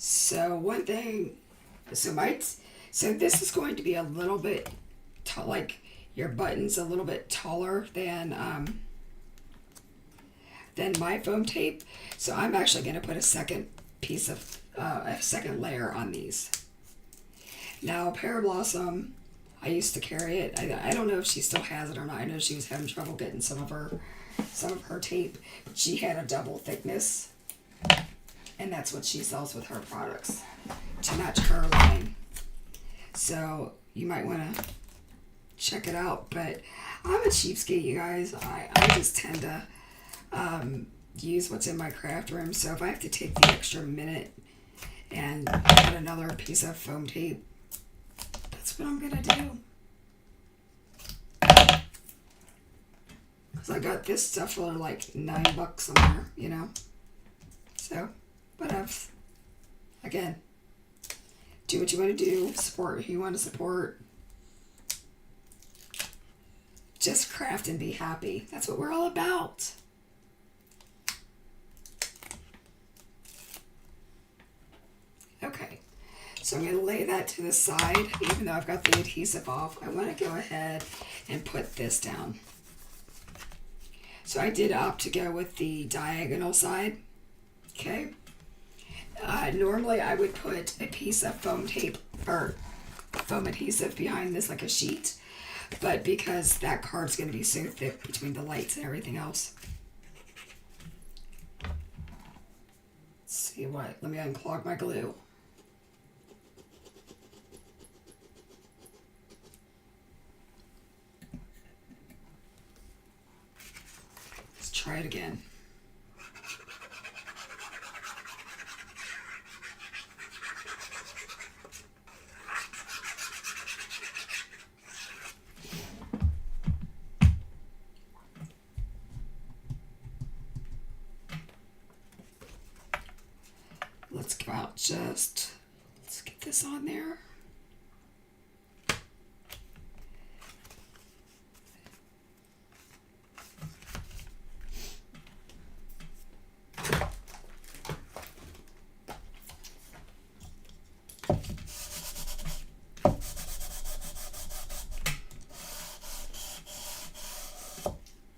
So one thing, so this is going to be a little bit like your button's a little bit taller than my foam tape. So I'm actually going to put a second piece of a second layer on these. Now Pear Blossom, I used to carry it. I don't know if she still has it or not. I know she was having trouble getting some of her tape. She had a double thickness, and that's what she sells with her products to match her line. So you might want to check it out. But I'm a cheapskate, you guys. I just tend to use what's in my craft room. So if I have to take the extra minute and add another piece of foam tape, that's what I'm gonna do. Because I got this stuff for like $9 somewhere, So, but again, do what you want to do, support who you want to support. Just craft and be happy. That's what we're all about. Okay, so I'm going to lay that to the side. Even though I've got the adhesive off, I want to go ahead and put this down. So I did opt to go with the diagonal side. Okay. Normally I would put a piece of foam tape or foam adhesive behind this like a sheet, but because that card's going to be so thick between the lights and everything else. Let's see what, let me unclog my glue. Let's try it again. Let's go out let's get this on there.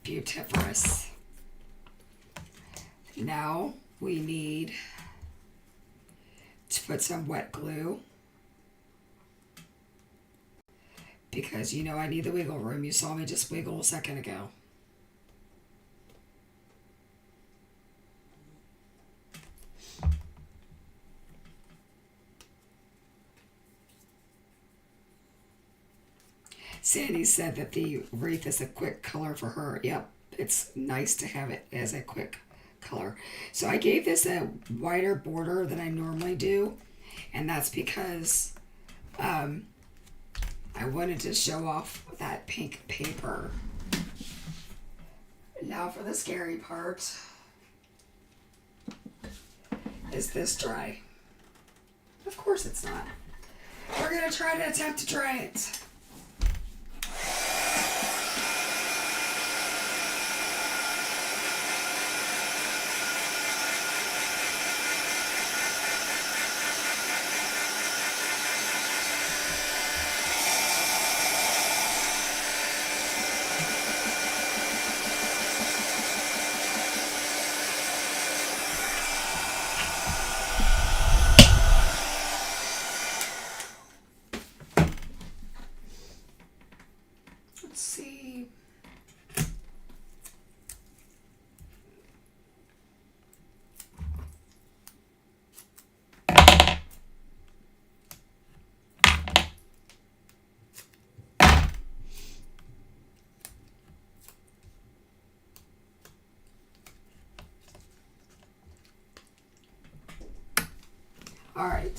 Beautiferous. Now we need to put some wet glue, because I need the wiggle room. You saw me just wiggle a second ago. Sandy said that the wreath is a quick color for her. Yep, it's nice to have it as a quick color. So I gave this a wider border than I normally do, and that's because I wanted to show off that pink paper. Now for the scary part. Is this dry? Of course it's not. We're going to try to attempt to dry it. Let's see. All right.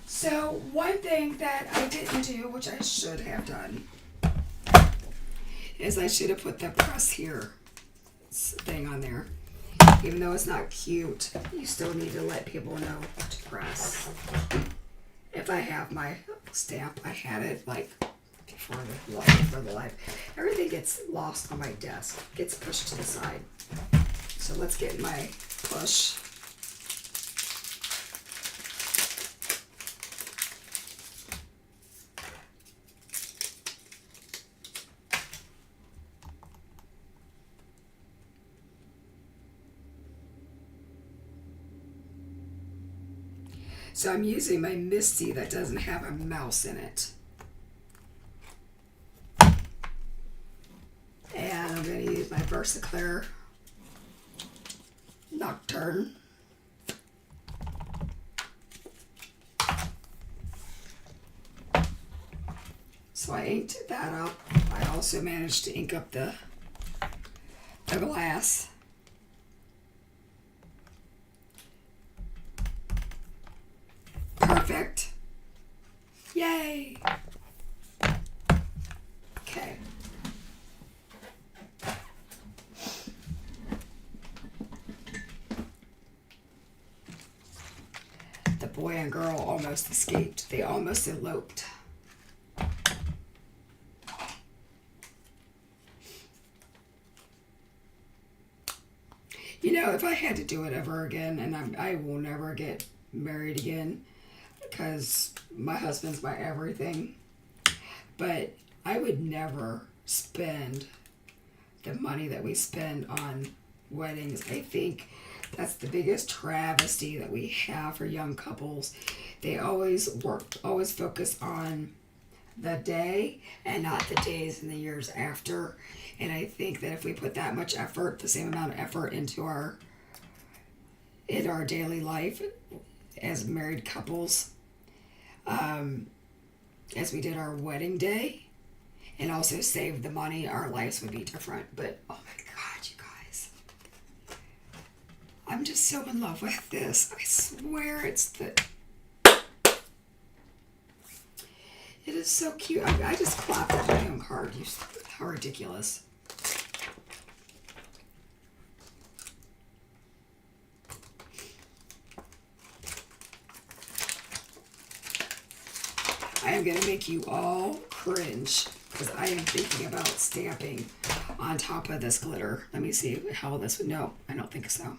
So one thing that I didn't do, which I should have done, is I should have put the press here thing on there. Even though it's not cute, you still need to let people know to press. If I have my stamp, I had it like before the live. Everything gets lost on my desk, gets pushed to the side. So let's get my push. So I'm using my Misty that doesn't have a mouse in it. And I'm going to use my Versaclear Nocturne. So I inked that up. I also managed to ink up the glass. Perfect. Yay. Okay. The boy and girl almost escaped. They almost eloped. You know, if I had to do it ever again, and I will never get married again, because my husband's my everything, but I would never spend the money that we spend on weddings. I think that's the biggest travesty that we have for young couples. They always focus on the day and not the days and the years after. And I think that if we put that much effort, the same amount of effort into our daily life as married couples, as we did our wedding day, and also save the money, our lives would be different. But oh my God, you guys, I'm just so in love with this. I swear it is so cute. I just clapped at my own card. How ridiculous. I am going to make you all cringe because I am thinking about stamping on top of this glitter. Let me see how this would... No, I don't think so.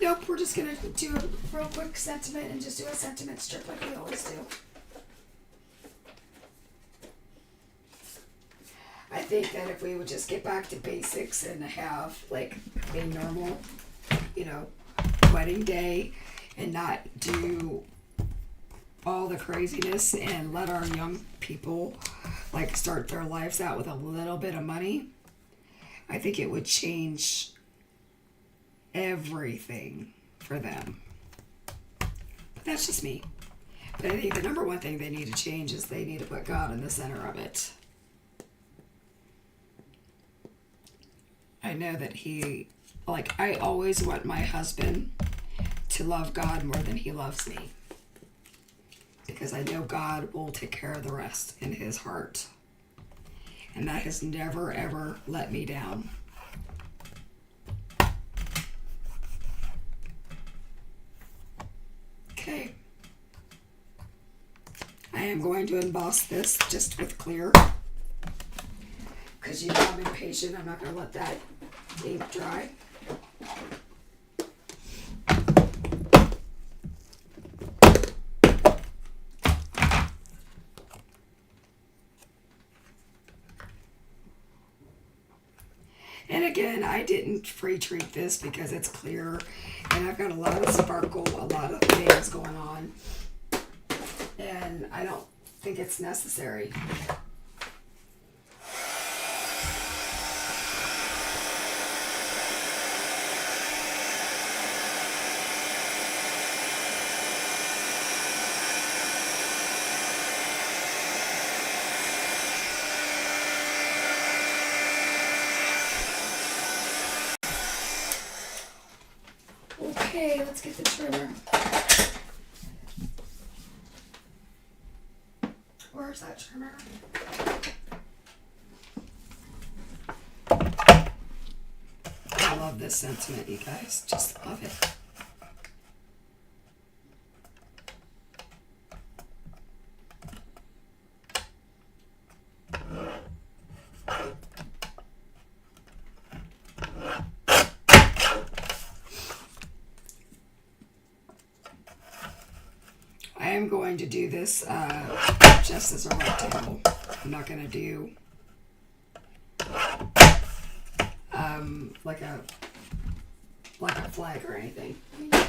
Nope, we're just going to do a real quick sentiment and just do a sentiment strip like we always do. I think that if we would just get back to basics and have like a normal, wedding day and not do all the craziness and let our young people like start their lives out with a little bit of money, I think it would change everything for them. But that's just me. But I think the number one thing they need to change is they need to put God in the center of it. I know that I always want my husband to love God more than he loves me. Because I know God will take care of the rest in his heart. and that has never ever let me down. Okay. I am going to emboss this just with clear, because you know I'm impatient. I'm not going to let that ink dry. And again, I didn't pre-treat this because it's clear and I've got a lot of sparkle, a lot of things going on, and I don't think it's necessary. Okay, let's get the trimmer. Where's that trimmer? I love this sentiment, you guys. Just love it. I am going to do this just as a rectangle. I'm not going to do like a flag or anything.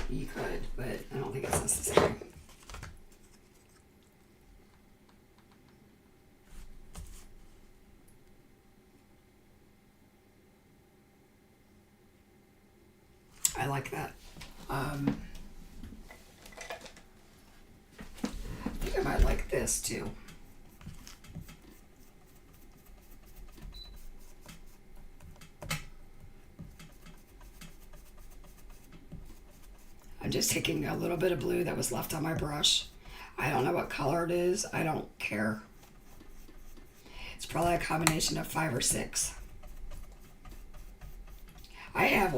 You could, but I don't think it's necessary. I like that. I think I might like this too. I'm just taking a little bit of blue that was left on my brush. I don't know what color it is. I don't care. It's probably a combination of 5 or 6. I have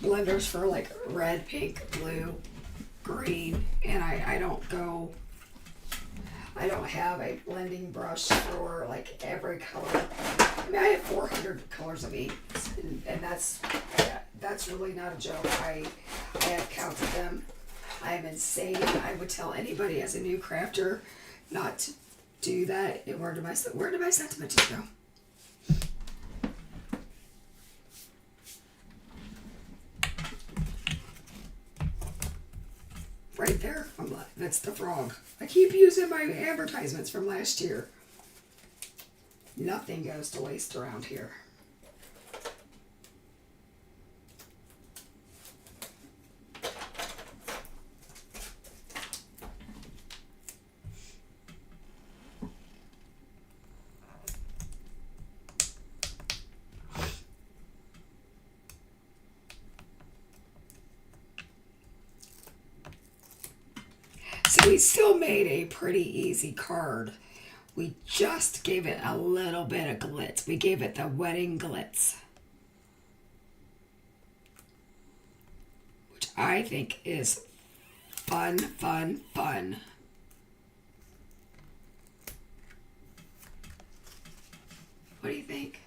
blenders for like red, pink, blue, green, and I don't have a blending brush for like every color. I mean, I have 400 colors of ink, and that's really not a joke. I have counted them. I am insane. I would tell anybody as a new crafter not to do that. And where did my sentiment just go? Right there. That's the frog. I keep using my advertisements from last year. Nothing goes to waste around here. So we still made a pretty easy card. We just gave it a little bit of glitz. We gave it the wedding glitz, which I think is fun, fun, fun. What do you think?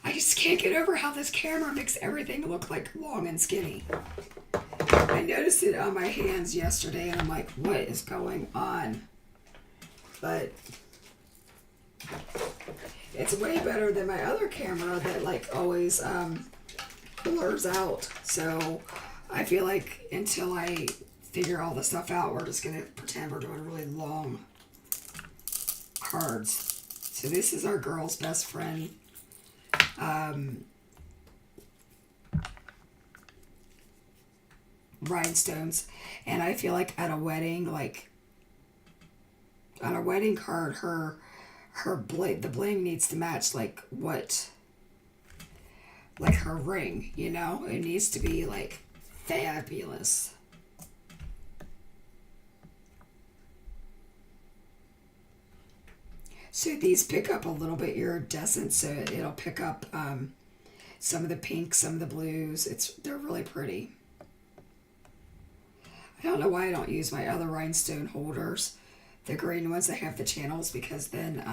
I just can't get over how this camera makes everything look like long and skinny. I noticed it on my hands yesterday and I'm like, what is going on? But it's way better than my other camera that like always blurs out. So I feel like until I figure all the stuff out, we're just gonna pretend we're doing really long cards. So this is our girl's best friend. Rhinestones, and I feel like at a wedding, like on a wedding card, the bling needs to match like her ring, you know? It needs to be like fabulous. So these pick up a little bit iridescent, so it'll pick up some of the pinks, some of the blues. They're really pretty. I don't know why I don't use my other rhinestone holders, the green ones that have the channels, because then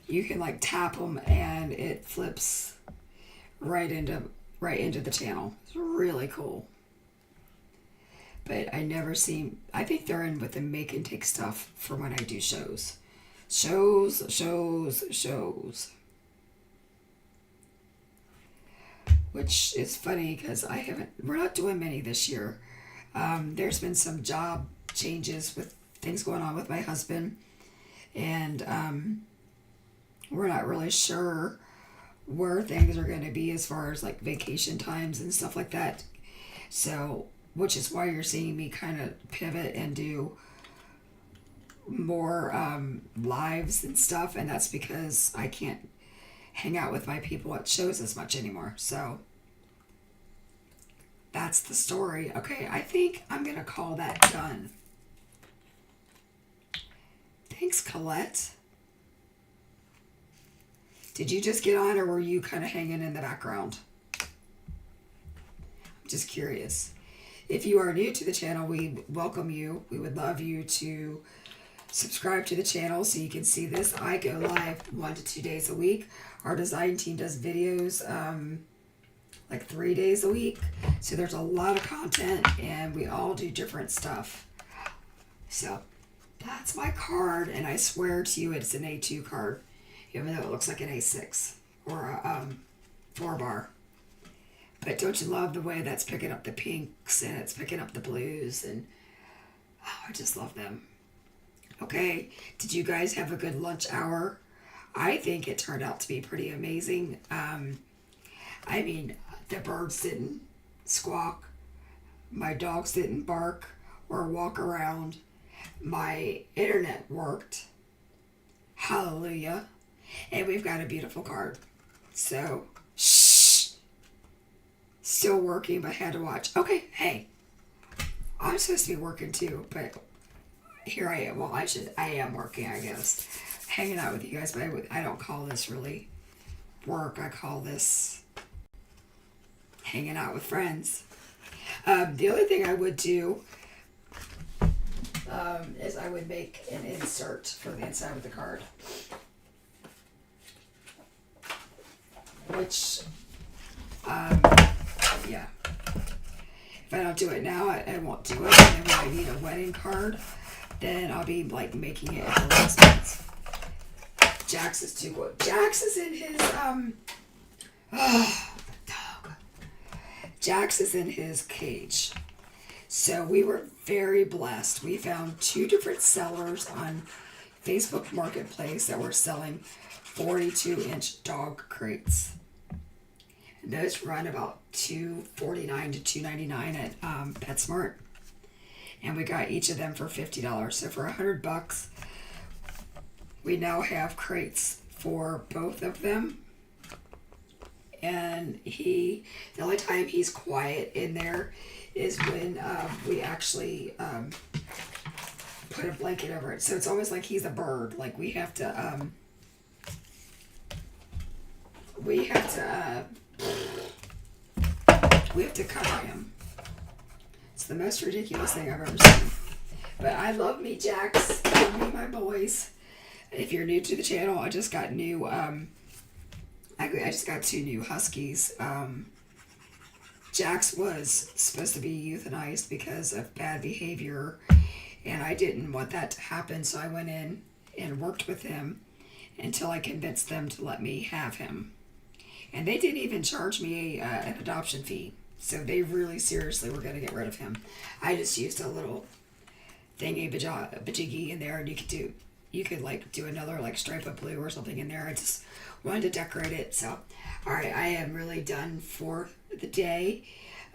you can like tap them and it flips right into the channel. It's really cool. But I think they're in with the make and take stuff for when I do shows. Shows. Which is funny because we're not doing many this year. There's been some job changes with things going on with my husband. And we're not really sure where things are going to be as far as like vacation times and stuff like that. So, which is why you're seeing me kind of pivot and do more lives and stuff. And that's because I can't hang out with my people at shows as much anymore. So that's the story. Okay, I think I'm going to call that done. Thanks, Colette. Did you just get on, or were you kind of hanging in the background? I'm just curious. If you are new to the channel, we welcome you. We would love you to subscribe to the channel so you can see this. I go live 1 to 2 days a week. Our design team does videos like 3 days a week. So there's a lot of content, and we all do different stuff. So that's my card, and I swear to you it's an A2 card, even though it looks like an A6 or a 4-bar. But don't you love the way that's picking up the pinks and it's picking up the blues, and I just love them. Okay, did you guys have a good lunch hour? I think it turned out to be pretty amazing. I mean, the birds didn't squawk. My dogs didn't bark or walk around. My internet worked. Hallelujah. And we've got a beautiful card. So, shh. Still working, but had to watch. Okay, hey. I'm supposed to be working too, but here I am. Well, I am working, I guess. Hanging out with you guys, but I don't call this really work. I call this hanging out with friends. The other thing I would do is I would make an insert for the inside of the card. Which, yeah. If I don't do it now, I won't do it. And then when I need a wedding card, then I'll be like making it at the last minute. Jax is too good. Jax is in his, dog. Jax is in his cage. So we were very blessed. We found 2 different sellers on Facebook Marketplace that were selling 42-inch dog crates. And those run about $249 to $299 at PetSmart. And we got each of them for $50. So for $100, we now have crates for both of them. And the only time he's quiet in there is when we actually put a blanket over it. So it's almost like he's a bird. Like we have to cover him. It's the most ridiculous thing I've ever seen. But I love me Jax. I love me my boys. If you're new to the channel, I just got new I just got 2 new huskies. Jax was supposed to be euthanized because of bad behavior, and I didn't want that to happen, so I went in and worked with him until I convinced them to let me have him. And they didn't even charge me an adoption fee, so they really seriously were going to get rid of him. I just used a little thingy bajiggy in there, and you could like do another like stripe of blue or something in there. I just wanted to decorate it. So, all right, I am really done for the day.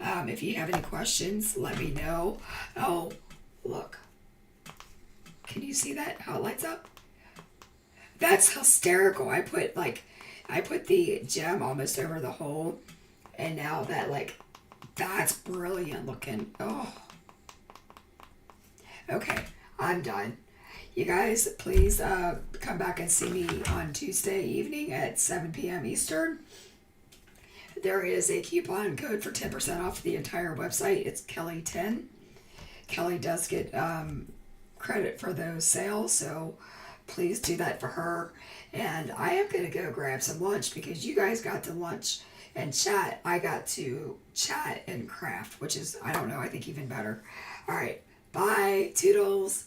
If you have any questions, let me know. Oh, look. Can you see that? How it lights up? That's hysterical. I put the gem almost over the hole, and now that like That's brilliant looking. Oh, okay. I'm done. You guys, please come back and see me on Tuesday evening at 7 p.m. Eastern. There is a coupon code for 10% off the entire website. It's Kelly10. Kelly does get credit for those sales, so please do that for her. And I am going to go grab some lunch because you guys got to lunch and chat. I got to chat and craft, which is, I don't know, I think even better. All right. Bye. Toodles.